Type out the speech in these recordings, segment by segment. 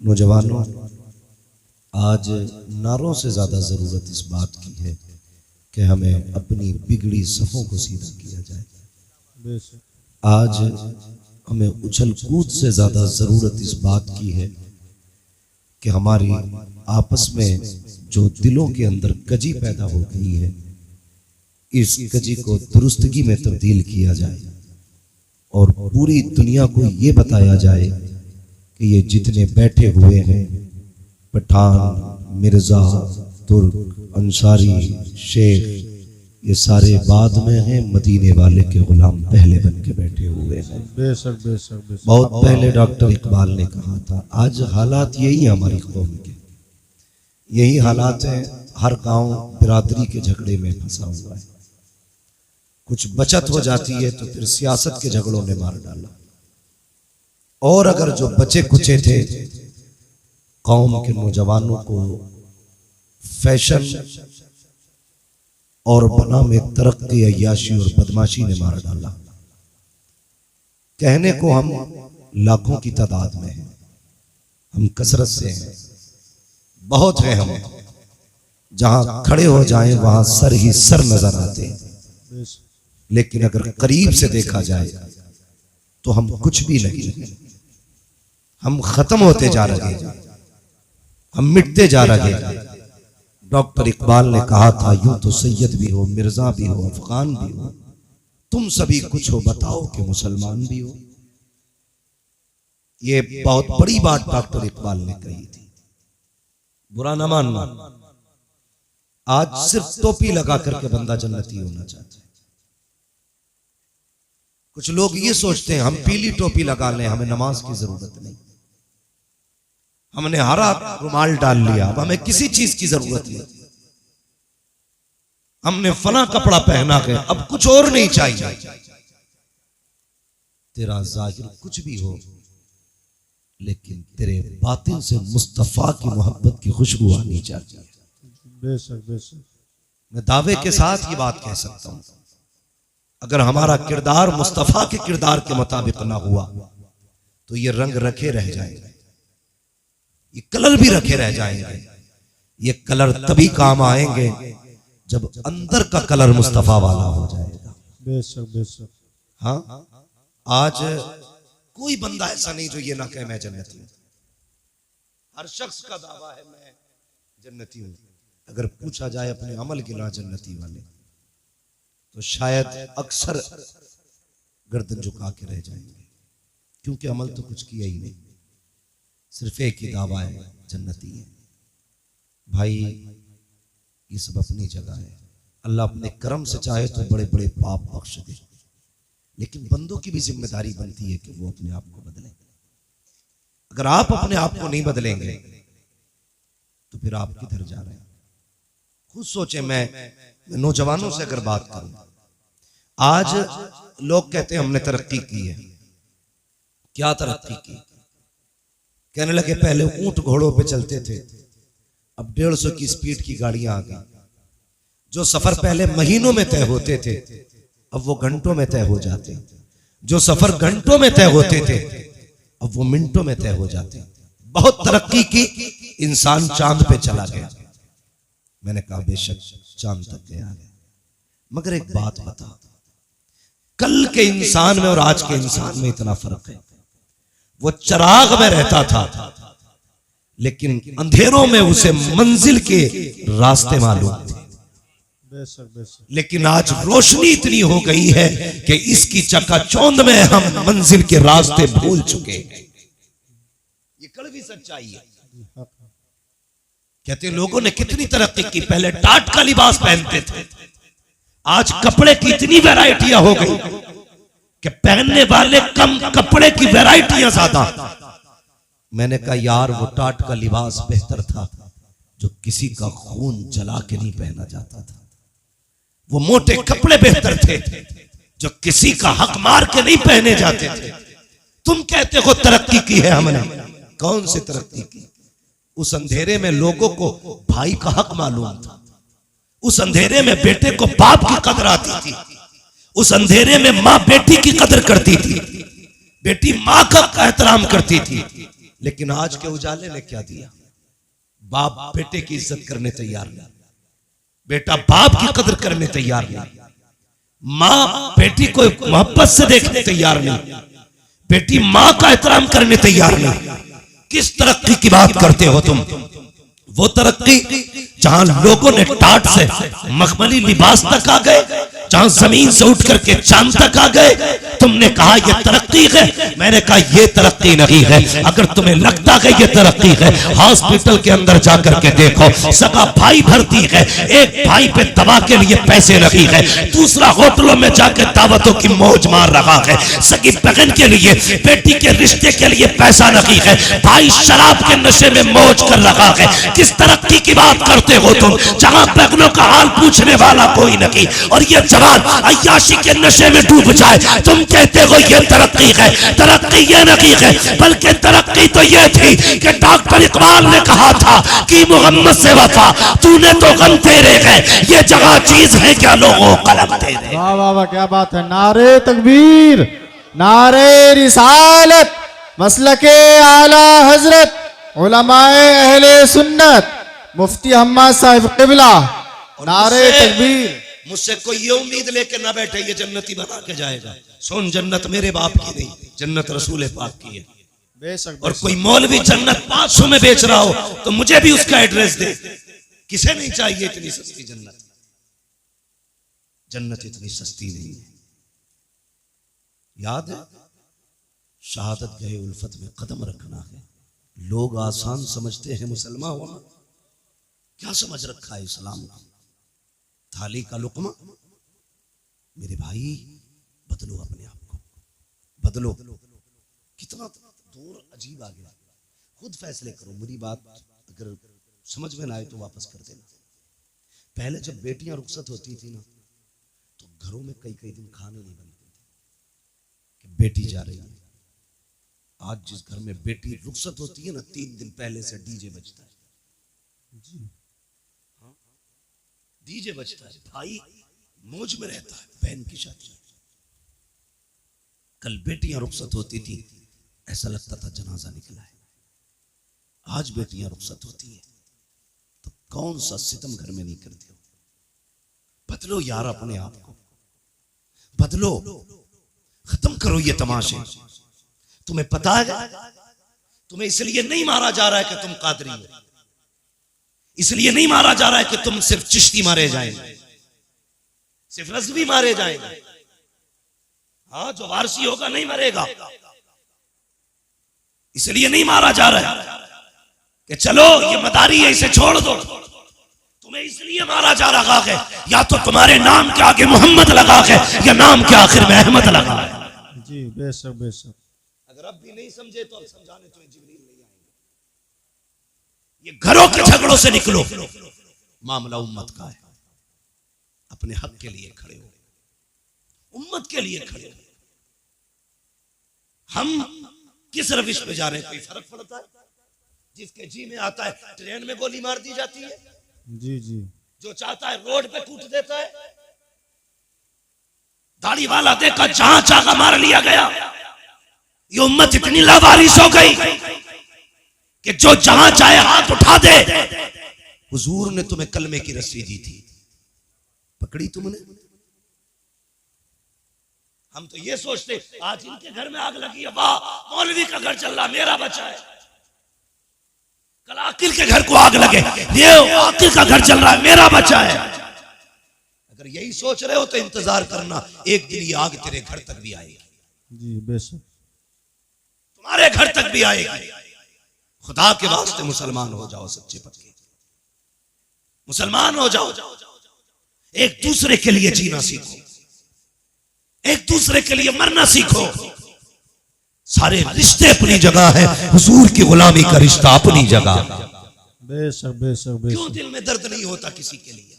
नौजवानों, आज नारों से ज़्यादा ज़रूरत इस बात की है कि हमें अपनी बिगड़ी सफ़ों को सीधा किया जाए। आज हमें उछल कूद से ज़्यादा ज़रूरत इस बात की है कि हमारी आपस में जो दिलों के अंदर कजी पैदा हो गई है, इस कजी को दुरुस्तगी में तब्दील किया जाए और पूरी दुनिया को ये बताया जाए कि ये जितने बैठे हुए हैं, पठान, मिर्जा, तुर्क, अंसारी, शेख, ये सारे बाद में हैं, मदीने वाले के गुलाम पहले बन के बैठे हुए हैं। बेशक बेशक बेशक। बहुत पहले डॉक्टर इकबाल ने कहा था, आज हालात यही है हमारी कौम के, यही हालात हैं। हर गांव बिरादरी के झगड़े में फंसा हुआ है। कुछ बचत हो जाती है तो फिर सियासत के झगड़ों ने मार डाला, और अगर जो बचे कुचे थे कौम के नौजवानों को फैशन और बना में तरक्की, अय्याशी और बदमाशी ने मार डाला। कहने को हम लाखों की तादाद में हैं, हम कसरत से हैं, बहुत हैं हम, जहां खड़े हो जाएं वहां सर ही सर नजर आते हैं। लेकिन अगर करीब से देखा जाए तो हम कुछ भी नहीं, हम खत्म होते जा रहे हैं, हम मिटते जा रहे हैं। डॉक्टर इकबाल ने कहा था, यूं तो सैयद भी हो, मिर्जा भी हो, अफगान भी हो, तुम सभी कुछ हो, बताओ कि मुसलमान भी हो। ये बहुत बड़ी बात डॉक्टर इकबाल ने कही थी, बुरा ना मानना। आज सिर्फ टोपी लगा करके बंदा जन्नती होना चाहता है। कुछ लोग ये सोचते हैं हम पीली टोपी लगा लें, हमें नमाज की जरूरत नहीं, हमने हरा रुमाल डाल लिया, अब हमें किसी चीज की जरूरत नहीं, हमने फला कपड़ा पहना है, अब कुछ और नहीं चाहिए। तेरा जाहिर कुछ भी हो, लेकिन तेरे बातिन से मुस्तफा की मोहब्बत की खुशबू आनी चाहिए। बेशक बेशक। मैं दावे के साथ ये बात कह सकता हूं, अगर हमारा किरदार मुस्तफा के किरदार के मुताबिक ना हुआ तो ये रंग रखे रह जाएंगे, ये कलर भी रखे रह जाएंगे। ये कलर तभी काम आएंगे जब अंदर का कलर मुस्तफा वाला हो जाएगा। बेशक बेशक। हाँ, आज कोई बंदा ऐसा नहीं जो ये ना कहे मैं जन्नती हूं। हर शख्स का दावा है मैं जन्नती हूं। अगर पूछा जाए अपने अमल गिना जन्नती वाले, तो शायद अक्सर गर्दन झुका के रह जाएंगे, क्योंकि अमल तो कुछ किया ही नहीं, सिर्फ एक ही दावा है जन्नती है। भाई ये सब अपनी जगह है, अल्लाह अपने करम से चाहे तो बड़े बड़े पाप बख्श दे, लेकिन बंदों की भी जिम्मेदारी बनती है कि वो अपने आप को बदलें। अगर आप अपने आप को नहीं बदलेंगे तो फिर आप किधर जा रहे हैं? खुद सोचें। मैं नौजवानों से अगर बात करूं, आज लोग कहते हैं हमने तरक्की की है। क्या तरक्की की? कहने लगे पहले ऊंट घोड़ों पे चलते थे, अब 150 की स्पीड की गाड़ियां आ गई। जो सफर पहले महीनों में तय होते थे अब वो घंटों में तय हो जाते। जो सफर घंटों में तय होते थे अब वो मिनटों में तय हो जाते। बहुत तरक्की की, इंसान चांद पे चला गया। मैंने कहा बेशक चांद तक गया है, मगर एक बात बता, कल के इंसान में और आज के इंसान में इतना फर्क है। वो चिराग में रहता था, लेकिन अंधेरों में उसे मंजिल के रास्ते मालूम थे। लेकिन आज रोशनी इतनी हो गई है कि इसकी चकाचौंध में हम मंजिल के रास्ते भूल चुके हैं। ये कड़वी सच्चाई है। कहते लोगों ने कितनी तरक्की की, पहले टाट का लिबास पहनते थे, आज कपड़े की इतनी वैरायटियां हो गई कि पहनने वाले कम, कपड़े की वैरायटियां ज्यादा। मैंने कहा यार वो टाट का लिबास बेहतर था जो किसी का खून जला के नहीं पहना जाता था। वो मोटे कपड़े बेहतर थे जो किसी का हक मार के नहीं पहने जाते थे। तुम कहते हो तरक्की की है हमने, कौन सी तरक्की की? उस अंधेरे में लोगों को भाई का हक मालूम था, उस अंधेरे में बेटे को बाप की कदर आती थी, उस अंधेरे में माँ बेटी की कदर करती थी, बेटी माँ का एहतराम करती थी, लेकिन आज के उजाले ने क्या दिया? बाप बेटे की इज्जत करने तैयार नहीं, बेटा बाप की कदर करने तैयार नहीं, माँ बेटी को मोहब्बत से देखने तैयार नहीं, बेटी माँ का एहतराम करने तैयार नहीं। किस तरक्की की बात करते हो तुम? वो तरक्की जहां लोगों ने टाट से मखमली लिबास तक आ गए, जहां जमीन से उठ करके चांद तक आ गए। तुमने कहा यह तरक्की है, मैंने कहा यह तरक्की नहीं है। अगर तुम्हें लगता है यह तरक्की है, हॉस्पिटल के अंदर जाकर के देखो, सगा भाई भर्ती है, एक भाई पे दवा के लिए पैसे नहीं है, दूसरा होटलों में जाकर दावतों की मौज मार रहा है, सगी बहन के लिए बेटी के रिश्ते के लिए पैसा नहीं है, भाई शराब के नशे में मौज कर रहा है। किस तरक्की की बात करते हो तुम, जहां बहनों का हाल पूछने वाला कोई नहीं, और ये जवान अय्याशी के नशे में डूब जाए। तुम कहते हो ये तरक्की है, तरक्की ये नहीं है, बल्कि तरक्की तो ये थी कि डॉक्टर इकबाल ने कहा था कि मोहम्मद से वफा तूने तो गम तेरे है, ये जगह चीज है क्या लोगों कलम तेरे। वाह वाह वाह, क्या बात है। नारे तकबीर, नारे रिसालत, मसलके आला हजरत, उलमाए अहले सुन्नत, मुफ्ती हम्माद साहिब क़िबला, नारे तकबीर। मुझसे कोई ये उम्मीद लेके ना बैठे ये जन्नती बना के जाएगा। सुन, जन्नत मेरे बाप की नहीं, जन्नत रसूल पाक की है। बेशक और कोई मौलवी जन्नत 500 में बेच रहा हो तो मुझे भी उसका एड्रेस दे। किसे नहीं चाहिए इतनी सस्ती जन्नत? जन्नत इतनी सस्ती नहीं है। याद है, शहादत गए उल्फत में कदम रखना है। लोग आसान समझते हैं मुसलमान होना, क्या समझ रखा है इस्लाम का? थाली का लुकमा। मेरे भाई बदलो अपने आप को, बदलो। कितना दूर अजीब आ गया, खुद फैसले करो। मेरी बात अगर समझ में ना आए तो वापस कर देना। पहले जब बेटियां रुखसत होती थी ना, तो घरों में कई कई दिन खाने नहीं बनते थे कि बेटी जा रही है। आज जिस घर में बेटी रुखसत होती है ना, 3 दिन पहले से डीजे बजता है जी, हाँ डीजे बजता है। भाई मौज में रहता है, बहन की शादी। कल बेटियां रुखसत होती थी, ऐसा लगता था जनाजा निकला है। आज बेटियां रुखसत होती है तो कौन सा सितम घर में नहीं करते हो। बदलो यार अपने आप को, बदलो, खत्म करो ये तमाशे। तुम्हें पता है तुम्हें इसलिए नहीं मारा जा रहा है कि तुम कादरी हो, इसलिए नहीं मारा जा रहा है कि तुम सिर्फ चिश्ती मारे जाएंगे, सिर्फ रज़वी मारे जाएंगे। हाँ, जो वारसी होगा नहीं मरेगा, इसलिए नहीं मारा जा रहा है कि चलो ये मदारी है इसे छोड़ दो। तुम्हें इसलिए मारा जा रहा है या तो तुम्हारे नाम के आगे मोहम्मद लगा है या नाम के आखिर में अहमद लगा है। जी बेशक बेशक। अगर अब भी नहीं समझे तो अब समझाने तुम्हें जिब्रील नहीं आएंगे। ये घरों के झगड़ों से निकलो, मामला उम्मत का है। अपने हक के लिए खड़े हो, उम्मत के लिए खड़े हो। हम किस रविश पे जा रहे हैं, कोई फर्क पड़ता है? जिसके जी में आता है ट्रेन में गोली मार दी जाती है, जी जी। जो चाहता है रोड पे कूट देता है। दाढ़ी वाला देखा जहां चाहा मार लिया गया। ये उम्मत इतनी लावारिस हो गई कि जो जहां चाहे हाथ उठा दे। हुजूर ने तुम्हें कलमे की रस्सी दी थी, पकड़ी तुमने? हम तो ये सोचते आज इनके घर में आग लगी है, वाह मौलवी का घर चल रहा, मेरा बचा है। कल आकिल के घर को आग लगे, ये आकिल का घर चल रहा है, मेरा बचा है। अगर यही सोच रहे हो तो इंतजार करना, एक दिन ये आग तेरे घर तक भी आएगी। जी बेशक, तुम्हारे घर तक भी आएगी। खुदा के वास्ते मुसलमान हो जाओ, सच्चे पक्के मुसलमान हो जाओ। एक दूसरे के लिए जीना सीखो, एक दूसरे के लिए मरना सीखो। सारे रिश्ते अपनी जगह है, हुजूर की गुलामी का रिश्ता अपनी जगह। बेशक बेशक क्यों बेशक। दिल में दर्द नहीं होता किसी के लिए?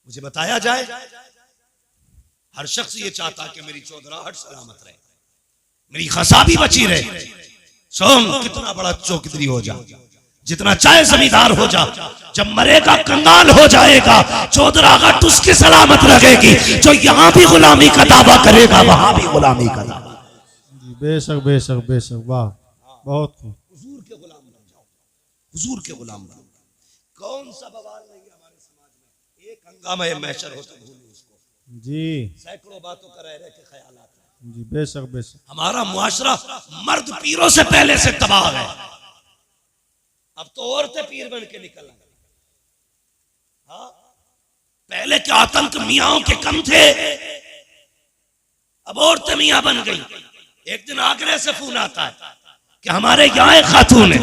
मुझे बताया जाए। हर शख्स ये चाहता है कि मेरी चौधराहट सलामत रहे, मेरी खसाबी बची रहे। सोम कितना बड़ा चौधरी हो जा, जितना चाहे जमींदार हो जा, जब मरेगा कंगाल हो जाएगा। चौधराहट उसकी सलामत रहेगी जो यहां भी गुलामी का दावा करेगा, वहां भी गुलामी का दावा। जी बेशक बेशक बेशक। वाह बहुत खूब। हुजूर के गुलाम बन जाओ, हुजूर के गुलाम बन जाओ। कौन सा बवाल नहीं है हमारे समाज में, एक हंगामा मैशर हो तो भूलो उसको। जी सैकड़ों बातों का रह रह के ख्याल आता है। जी, बेशक बेशक। हमारा मुआशरा मर्द पीरों से पहले से तबाह है, अब तो औरतें पीर बन के निकल आई। हाँ, पहले के आतंक मियाओं के कम थे, अब औरतें मियां बन गई। एक दिन आगरे से फोन आता है कि हमारे यहाँ एक खातून है,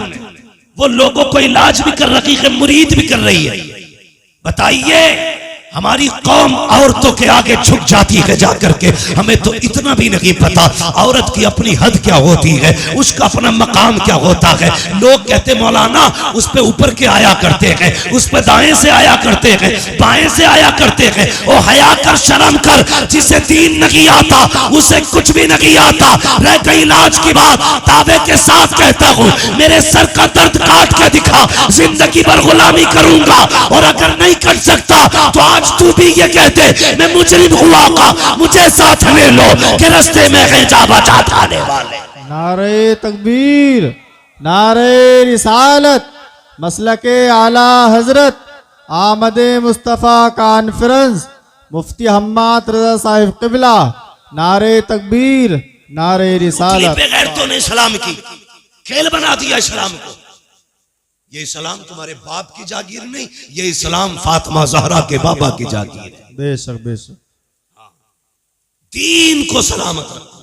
वो लोगों को इलाज भी कर रही है, मुरीद भी कर रही है। बताइए, हमारी कौम औरतों के आगे झुक जाती है जाकर के। हमें तो इतना भी नहीं पता औरत की अपनी हद क्या होती है, उसका अपना मकाम क्या होता है। लोग कहते मौलाना उस पे ऊपर के आया करते हैं, उस पे दाएं से आया करते हैं, बाएं से आया करते हैं। ओ हया कर, शर्म कर, जिसे दीन नहीं आता उसे कुछ भी नहीं आता। रह गई इलाज की बात, दावे के साथ कहता हूँ, मेरे सर का दर्द काट के दिखा, जिंदगी भर गुलामी करूंगा। और अगर नहीं कर सकता तो आज तू भी ये कहते मैं मुजरिम हुआ का, मुझे साथ ले लो कि रास्ते में है जा बचा जाने वाले। नारे तकबीर, नारे रिसालत, मसलके आला हजरत, आमदे मुस्तफ़ा कॉन्फ्रेंस, मुफ्ती हम्माद रजा साहिब क़िबला। नारे तकबीर, नारे रिसालत। बगैर तो ने इस्लाम की खेल बना दिया इस्लाम को। ये इस्लाम तुम्हारे बाप की जागीर नहीं, ये इस्लाम फातिमा ज़हरा के बाबा की जागीर है। बेशक बेशक। दीन को सलामत रखो,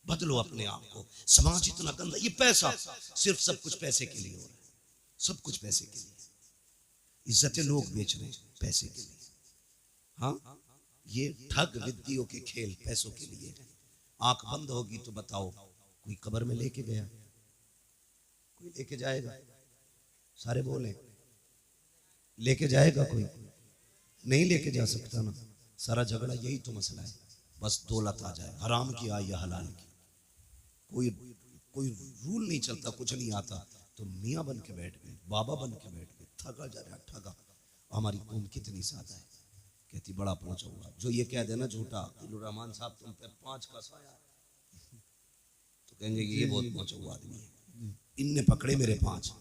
बदलो अपने आप को। समाज इतना गंदा, ये पैसा सिर्फ सब कुछ पैसे के लिए हो रहा है, सब कुछ पैसे के लिए। इज्जतें लोग बेच रहे हैं पैसे के लिए। हाँ, ये ठग विद्तियों के खेल पैसों के लिए। आंख बंद होगी तो बताओ, कोई कब्र में लेके गया, कोई लेके जाएगा? सारे बोले लेके जाएगा, कोई नहीं लेके जा सकता ना। सारा झगड़ा यही तो मसला है, बस दौलत आ जाए, हराम की आए या हलाल की। कोई रूल नहीं चलता, कुछ नहीं आता, तो मियाँ बन के बैठ गए, बाबा बन के बैठ गए, ठगा जा रहा ठगा। हमारी कौम कितनी ज्यादा है, कहती बड़ा पहुंचा हुआ। जो ये कह देना झूठा, रहमान साहब तुम पे 5 का साया, तो कहेंगे कि ये बहुत पहुंचा हुआ आदमी है, इनने पकड़े मेरे 5,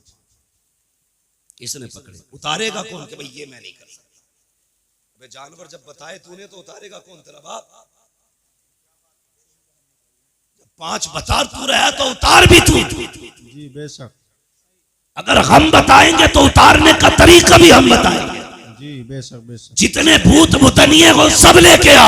इसने पकड़े। उतारेगा कौन कि भाई ये मैं नहीं कर सकता? अबे जानवर जब बताए तूने तो उतारेगा कौन? तेरा बाप। जब 5 बता तू रहा है तो उतार भी तू। जी बेशक। अगर हम बताएंगे तो उतारने का तरीका भी हम बताएंगे। जी बेशक बेशक। जितने भूत भूतनिये हो सब लेके आ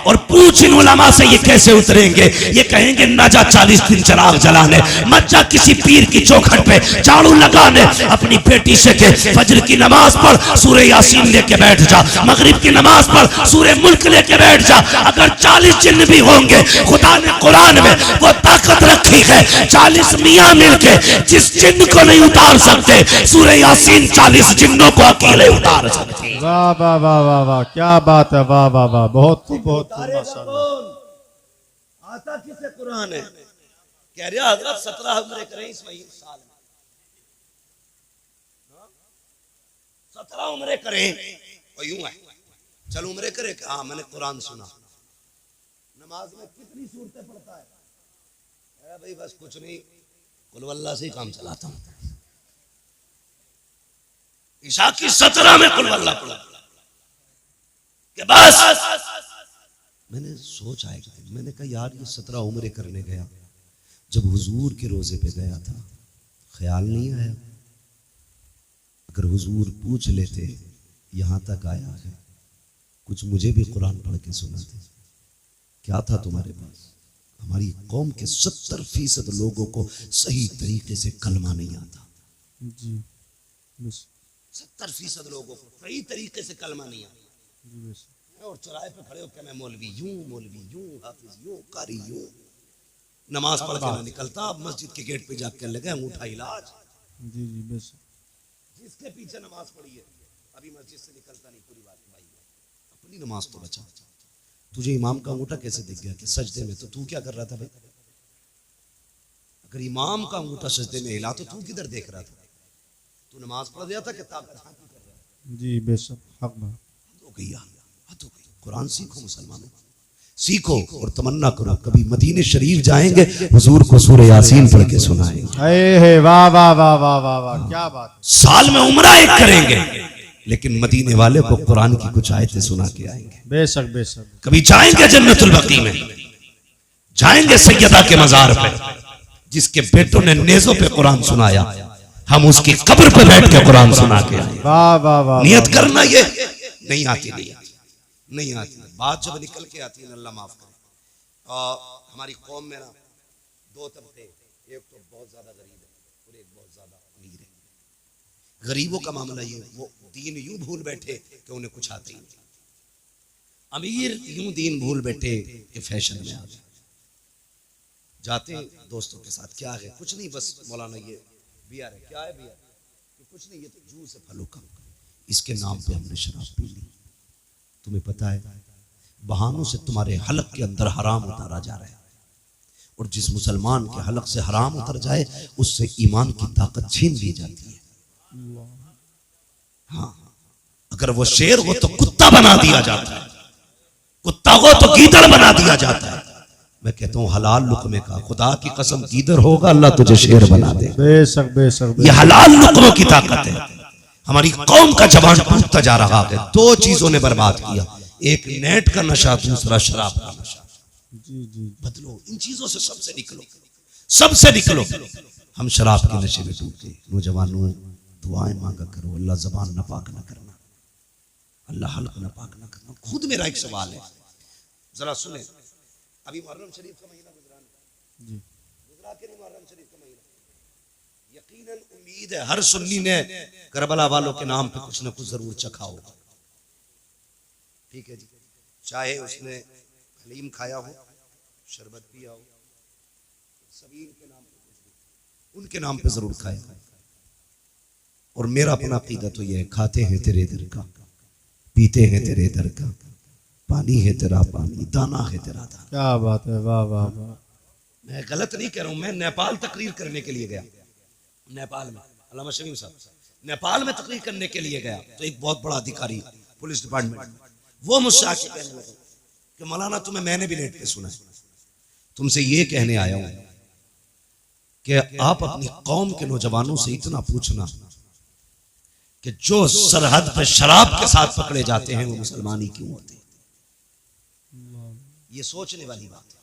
और पूछ इन उलमा से ये कैसे उतरेंगे। ये कहेंगे ना जा 40 दिन चिराग जलाने, मत जा किसी पीर की चौखट पे झाड़ू लगाने, अपनी बेटी से के फजर की नमाज पढ़, सूरह यासीन लेके बैठ जा, मगरिब की नमाज पढ़, सूरह मुल्क लेके बैठ जा। अगर 40 जिन्न भी होंगे, खुदा ने कुरान में वो ताकत रखी है, 40 मियाँ मिलके जिस जिन्न को नहीं उतार सकते, सूरह यासीन 40 जिन्नों को अकेले उतार सकते। वाह वाह वाह वाह वाह, क्या बात है, वाह वाह वाह, बहुत खूब बहुत खूब, माशाल्लाह। आता किसे कुरान है? कह रहे हजरत 17 उम्रे करें इस महीने साल में, 17 उम्रे करें। और यूं है, चल उम्रे करे, हाँ मैंने कुरान सुना। नमाज में कितनी सूरतें पढ़ता है? भाई बस कुछ नहीं, कुल वल्लाह से ही काम चलाता हूं। ईशा की 17 में कुल वल्लाह पढ़ा के बस। मैंने सोचा है, मैंने कहा यार ये 17 उम्रे करने गया, जब हुजूर के रोजे पे गया था ख्याल नहीं आया, अगर हुजूर पूछ लेते यहां तक आया है, कुछ मुझे भी कुरान पढ़ के सुनाते, क्या था तुम्हारे पास? हमारी कौम के 70% लोगों को सही तरीके से कलमा नहीं आता। जी 70% लोगों को सही तरीके से कलमा नहीं आता। और चौराहे पे खड़े होकर मैं मौलवी यूं हाफिज यूं कारी यूं, नमाज पढ़ के ना निकलता, मस्जिद के गेट पे जाकर लगे अंगूठा इलाज। जी जी बेशक। जिसके पीछे नमाज पढ़ी है अभी मस्जिद से निकलता नहीं, पूरी बात भाई अपनी नमाज तो बचा। तुझे इमाम का अंगूठा कैसे दिख गया कि सजदे में? तो तू क्या कर रहा था भाई? अगर इमाम का अंगूठा सजदे में हिला तो तू किधर देख रहा था? तू नमाज पढ़ दिया था कि ताकत हाथी कर रहा था? जी बेशक, हक बात। हो गई, कुरान सीखो मुसलमानों। सीखो और तमन्ना करो कभी मदीने शरीफ जाएंगे, हुजूर को सूरह यासीन पढ़ के सुनाएंगे। हे वाह वाह वाह वाह वाह वाह, क्या बात। साल में उम्रा एक करेंगे, लेकिन मदीने वाले को कुरान की कुछ आयतें सुना के आएंगे। बेशक बेशक। कभी जाएंगे जन्नतुल बकी में, जाएंगे सैयदा के मजार पे, जिसके बेटों ने नेज़ों पे कुरान सुनाया, हम उसकी कब्र पे बैठ के कुरान सुना के आए। वाह वाह वाह। नियत करना ये नहीं आती, नहीं आती बात जब निकल के आती है ना, अल्लाह माफ करे। हमारी कौम में ना दो तबके, एक तो बहुत ज्यादा गरीब है और एक बहुत ज्यादा अमीर है। गरीबों का मामला ये, वो दीन यूं भूल बैठे कि उन्हें कुछ आता ही नहीं। अमीर यूं दीन भूल बैठे कि फैशन में आ गए। जाते दोस्तों के साथ, क्या है कुछ नहीं, बस मौलाना ये बियर है, क्या है बियर, कुछ नहीं, ये तो जूस है फलों का, इसके नाम पे हमने शराब पी ली। तुम्हें पता है बहानों से तुम्हारे हलक के अंदर हराम उतारा जा रहा है, और जिस मुसलमान के हलक से हराम उतर जाए उससे ईमान की ताकत छीन ली जाती है। हाँ, अगर वो शेर हो तो कुत्ता बना दिया जाता है, कुत्ता हो तो गीदड़ बना दिया जाता है। मैं कहता हूँ हलाल लुकमे का, खुदा की कसम गीदड़ होगा अल्लाह तुझे शेर बना दे। बेशक बेशक। ये हलाल लुकमों की ताकत है। हमारी कौम का जवान टूटता जा रहा है, दो चीजों ने बर्बाद किया, एक नेट का नशा, दूसरा शराब का नशा। जी जी। बदलो इन चीजों से, सबसे निकलो, सबसे निकलो। हम शराब के नशे में डूब गए। नौजवानों दुआएं मांगा करो, अल्लाह जबान नापाक न करना, अल्लाह हल्क नापाक न करना। खुद मेरा एक सवाल है, जरा सुने। अभी मुहर्रम शरीफ का महीना गुजरा के नहीं, मुहर्रम शरीफ का महीना, यकीनन उम्मीद है हर सुन्नी ने करबला वालों के नाम पे कुछ न कुछ जरूर चखा होगा। ठीक है जी, चाहे उसने हलीम खाया हो, शरबत पिया हो, सबीन के नाम पे, उनके नाम पे जरूर खाया हो। और मेरा अपना अकीदा तो यह है, खाते हैं तेरे दर का, पीते हैं तेरे दर का, पानी है तेरा पानी, दाना है तेरा दाना। क्या बात है, वाह वाह वाह। मैं गलत नहीं कह रहा हूं, मैं नेपाल तकरीर करने के लिए गया, नेपाल में अल्लामा शमीम साहब, नेपाल में तकरीर करने के लिए गया, तो एक बहुत बड़ा अधिकारी पुलिस डिपार्टमेंट, वो मुझसे आके कहने लगा कि मौलाना तुम्हें मैंने भी लेट के सुना है, तुमसे ये कहने आया हूं कि आप अपनी कौम के नौजवानों से इतना पूछना कि जो सरहद पे शराब के साथ पकड़े जाते हैं वो मुसलमान ही क्यों होते हैं। ये सोचने वाली बात है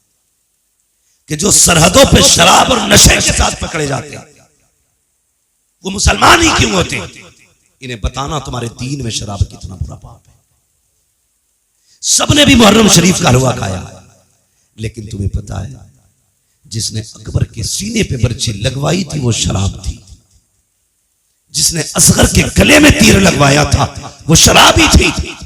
कि जो सरहदों पे शराब और नशे के साथ पकड़े जाते हैं वो मुसलमान ही क्यों होते हैं। इन्हें बताना तुम्हारे दीन में शराब कितना बुरा पाप है। सबने भी मुहर्रम शरीफ का हलवा खाया, लेकिन तुम्हें पता है जिसने अकबर के सीने पे बर्छी लगवाई थी वो शराब थी, जिसने असगर के गले में तीर लगवाया था वो शराब ही थी,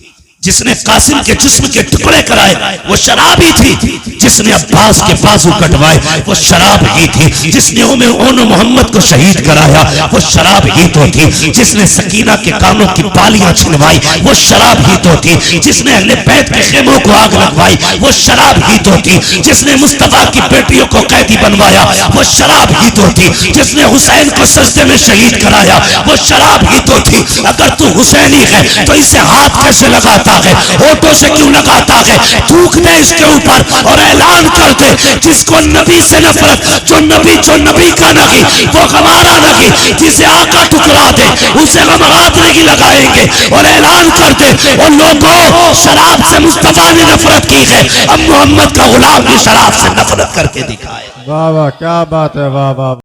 जिसने कासिम के जिस्म के टुकड़े कराए वो शराब ही थी, जिसने अब्बास के बाजू कटवाए वो शराब ही थी, जिसने ओन मोहम्मद को शहीद कराया वो शराब ही तो थी, जिसने सकीना के कानों की बालियां छिनवाई वो शराब ही तो थी, जिसने अहले बैत के खेमों को आग लगवाई वो शराब ही तो थी, जिसने मुस्तफा की बेटियों को कैदी बनवाया वो शराब ही तो थी, जिसने हुसैन को सजदे में शहीद कराया वो शराब ही तो थी। अगर तू हुसैनी है तो इसे हाथ कैसे लगाता है, होठों से क्यों लगाता है, थूक दे इसके ऊपर और ऐलान कर दे जिसको नबी से नफरत, जो नबी का नहीं वो हमारा नहीं, जिसे आका टुकरा दे उसे हम हाथ नहीं लगाएंगे, और ऐलान कर दे और लोगों शराब से मुस्तफा ने नफरत की है, अब मोहम्मद का गुलाम भी शराब से नफरत करके दिखाए। वाह वाह, क्या बात है, वाह वाह।